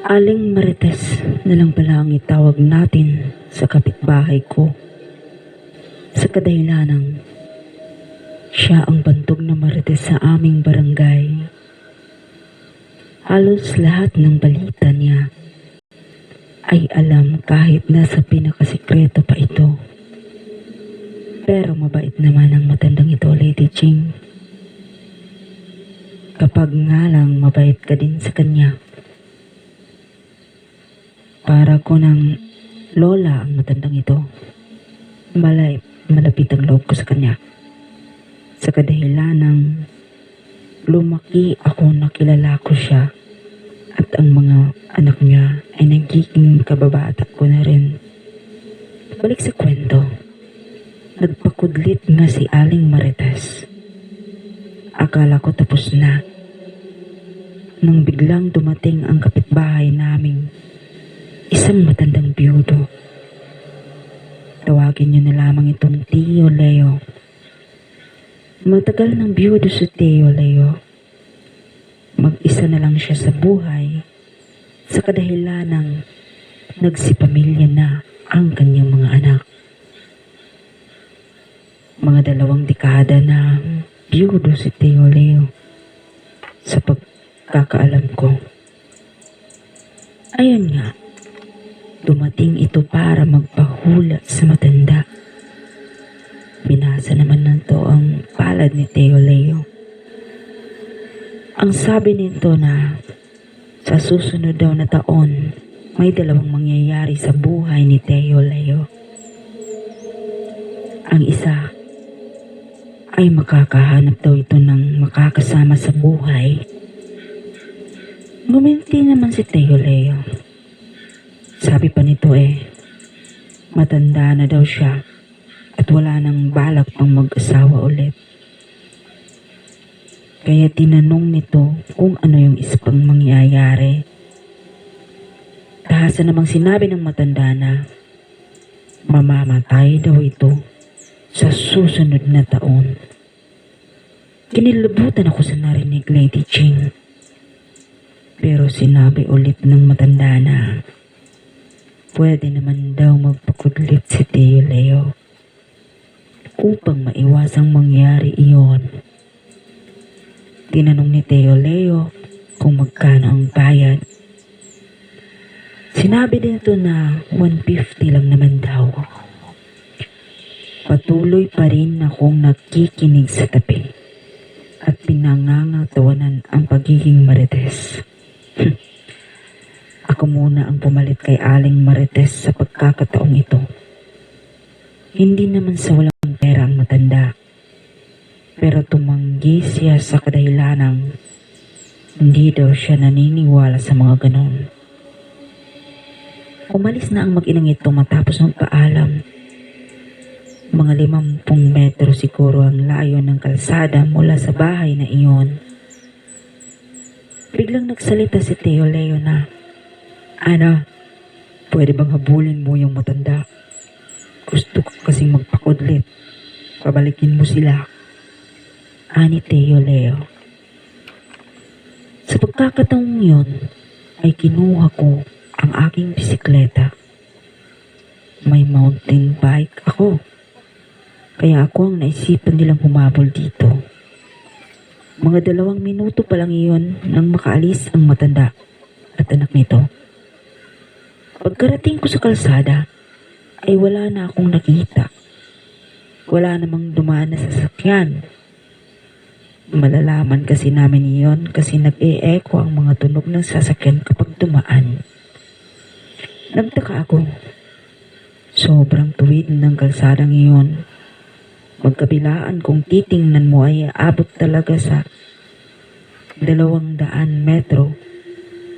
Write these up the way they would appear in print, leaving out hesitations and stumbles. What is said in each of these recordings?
Aling Marites na lang pala ang itawag natin sa kapitbahay ko. Sa kadahilanang siya ang bantog na Marites sa aming barangay. Halos lahat ng balita niya ay alam kahit nasa pinakasikreto pa ito. Pero mabait naman ang matandang ito, Lady Ching. Kapag nga lang mabait ka din sa kanya. Para ko ng lola ang matandang ito. Malapit ang loob ko sa kanya. Sa kadahilanang lumaki ako na kilala ko siya at ang mga anak niya ay nagiging kababata ko na rin. Balik sa kwento. Nagpakudlit nga si Aling Marites. Akala ko tapos na. Nang biglang dumating ang kapitbahay naming isang matandang biyudo. Tawagin niyo na lamang itong Tio Leo. Matagal ng biyudo si Tio Leo. Mag-isa na lang siya sa buhay sa kadahilanang nagsipamilya na ang kanyang mga anak. Mga 2 dekada na biyudo si Tio Leo sa pagkakaalam ko. Ayun nga, dumating ito para magpahula sa matanda. Binasa naman nito ang palad ni Tio Leo. Ang sabi nito na sa susunod daw na taon, may 2 mangyayari sa buhay ni Tio Leo. Ang isa ay makakahanap daw ito ng makakasama sa buhay. Guminti naman si Tio Leo. Sabi pa nito matanda na daw siya at wala nang balak pang mag-asawa ulit. Kaya tinanong nito kung ano yung isa pang mangyayari. Tahasa namang sinabi ng matanda na mamamatay daw ito sa susunod na taon. Kinilabutan ako sa narinig, Lady Ching. Pero sinabi ulit ng matanda na pwede naman daw magpakudlit si Tio Leo upang maiwasang mangyari iyon. Tinanong ni Tio Leo kung magkano ang bayad. Sinabi din ito na 150 lang naman daw. Patuloy pa rin akong nakikinig sa tabi at pinangangatawanan ang pagiging Marites. Ako muna ang pumalit kay Aling Marites sa pagkakataong ito. Hindi naman sa walang pera ang matanda. Pero tumanggi siya sa kadahilanang hindi daw siya naniniwala sa mga ganon. Umalis na ang mag-inang ito matapos magpaalam. Mga 50 metro siguro ang layo ng kalsada mula sa bahay na iyon. Biglang nagsalita si Tio Leo na, "Ana, pwede bang habulin mo yung matanda? Gusto ko kasing magpakudlit. Pabalikin mo sila." Ani Tio Leo. Sa pagkakataong yun, ay kinuha ko ang aking bisikleta. May mountain bike ako. Kaya ako ang naisipan nilang humabol dito. Mga 2 minuto pa lang iyon nang makaalis ang matanda at anak nito. Pagkarating ko sa kalsada, ay wala na akong nakita. Wala namang dumaan na sasakyan. Malalaman kasi namin iyon kasi nag-e-echo ang mga tunog ng sasakyan kapag dumaan. Nagtaka ako. Sobrang tuwid ng kalsadang iyon. Magkabilaan kung titingnan mo ay aabot talaga sa 200 metro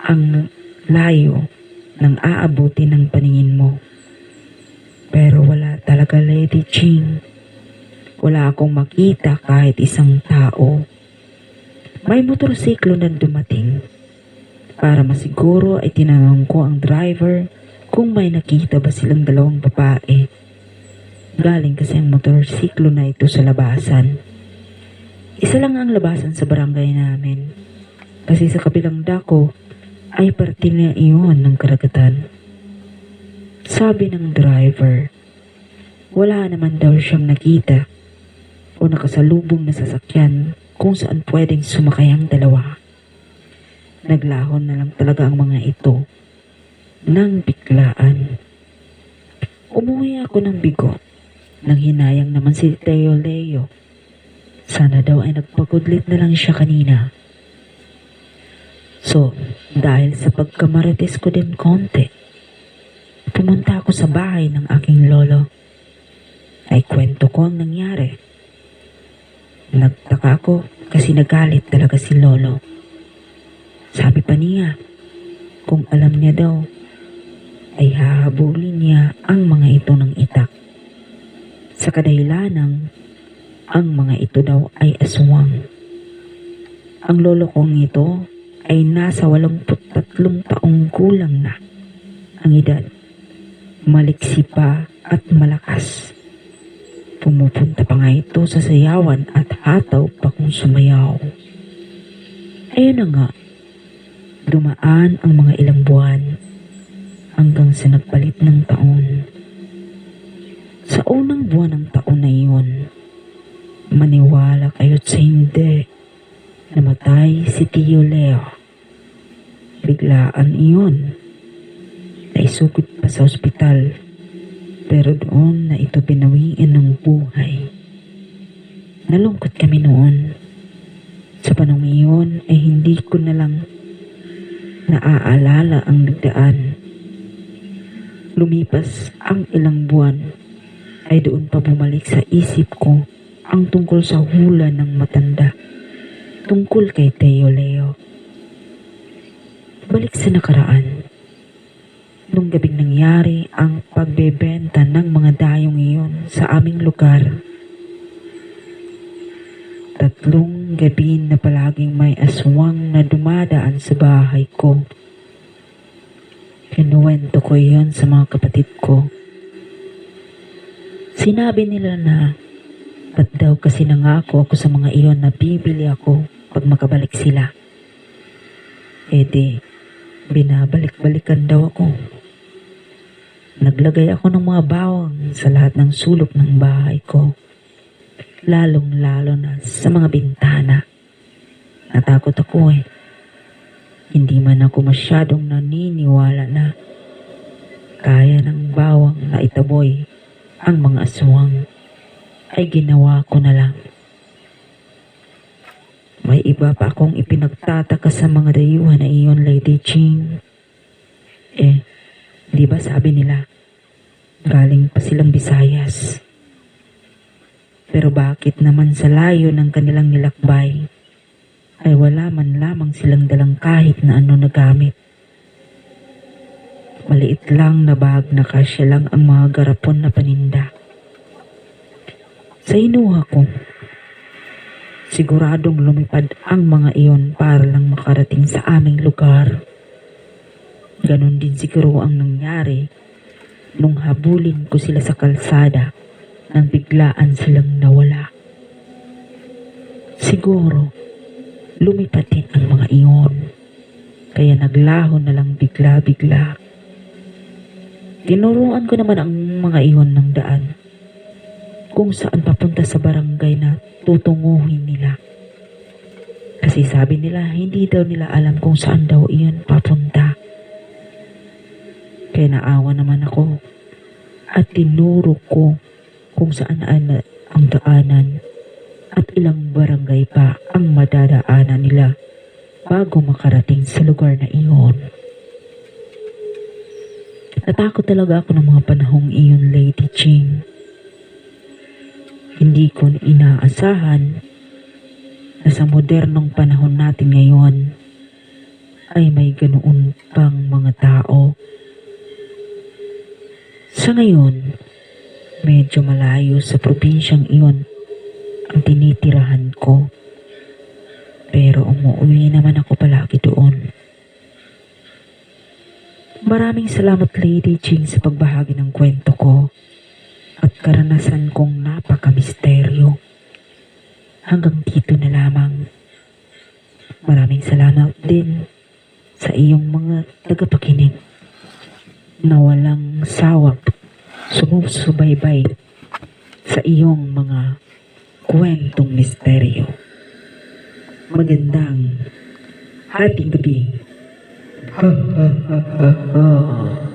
ang layo ng aabuti ng paningin mo. Pero wala talaga, Lady Ching. Wala akong makita kahit isang tao. May motorsiklo na dumating. Para masiguro ay tinanong ko ang driver kung may nakita ba silang 2 babae. Galing kasi ang motorsiklo na ito sa labasan. Isa lang ang labasan sa barangay namin. Kasi sa kabilang dako ay parte na iyon ng karagatan. Sabi ng driver, wala naman daw siyang nakita o nakasalubong na sasakyan kung saan pwedeng sumakay ang dalawa. Naglahon na lang talaga ang mga ito nang biglaan. Umuwi ako ng bigo nang hinayang naman si Teo Leo. Sana daw ay nagpagudlit na lang siya kanina. So, dahil sa pagkamarites ko din konti, pumunta ako sa bahay ng aking lolo. Ay kwento ko ang nangyari. Nagtaka ako kasi nagalit talaga si lolo. Sabi pa niya, kung alam niya daw, ay hahabulin niya ang mga ito ng itak. Sa kadahilanang, ang mga ito daw ay aswang. Ang lolo kong ito ay nasa 83 taong gulang na ang edad. Maliksi pa at malakas. Pumupunta pa nga ito sa sayawan at hataw pa kung sumayaw. Ayun na nga, dumaan ang mga ilang buwan hanggang sa nagpalit ng taon. Sa unang buwan ng taon na iyon, maniwala kayo't sa hindi, namatay si Tio Leo. Biglaan iyon. Naisugod pa sa ospital, pero doon na ito binawiin ng buhay. Nalungkot kami noon. Sa panahon iyon ay hindi ko na lang naaalala ang nagdaan. Lumipas ang ilang buwan ay doon pa bumalik sa isip ko ang tungkol sa hula ng matanda tungkol kay Teo Leo. Balik sa nakaraan. Nung gabing nangyari ang pagbebenta ng mga dayong iyon sa aming lugar. 3 gabi na palaging may aswang na dumadaan sa bahay ko. Kinuwento ko iyon sa mga kapatid ko. Sinabi nila na ba't daw kasi nangako ako sa mga iyon na bibili ako pag makabalik sila. Binabalik-balikan daw ako. Naglagay ako ng mga bawang sa lahat ng sulok ng bahay ko. Lalong-lalo na sa mga bintana. Natakot ako eh. Hindi man ako masyadong naniniwala na kaya ng bawang na itaboy ang mga aswang, ay ginawa ko na lang. May iba pa akong ipinagtataka sa mga dayuhan na iyon, Lady Ching. Di ba sabi nila, galing pa silang Visayas. Pero bakit naman sa layo ng kanilang nilakbay, ay wala man lamang silang dalang kahit na ano na gamit. Maliit lang na bag na kasya lang ang mga garapon na paninda. Sa inuha ko, siguradong lumipad ang mga iyon para lang makarating sa aming lugar. Ganon din siguro ang nangyari nung habulin ko sila sa kalsada nang biglaan silang nawala. Siguro, lumipad din ang mga iyon, kaya naglaho na lang bigla-bigla. Tinuruan ko naman ang mga iyon ng daan kung saan papunta sa barangay na tutunguhin nila. Kasi sabi nila hindi daw nila alam kung saan daw iyon papunta. Kaya naawa naman ako at tinuro ko kung saan ang daanan at ilang barangay pa ang madadaanan nila bago makarating sa lugar na iyon. Natakot talaga ako ng mga panahong iyon, Lady Ching. Hindi ko inaasahan na sa modernong panahon natin ngayon ay may ganoon pang mga tao. Sa ngayon, medyo malayo sa probinsyang iyon ang tinitirahan ko. Pero umuwi naman ako palagi doon. Maraming salamat, Lady Ching, sa pagbahagi ng kwento ko at karanasan kong napaka-misteryo. Hanggang dito na lamang. Maraming salamat din sa iyong mga tagapakinig na walang sawak sumusubaybay sa iyong mga kwentong misteryo. Magandang hating gabi. Ha ha ha ha ha.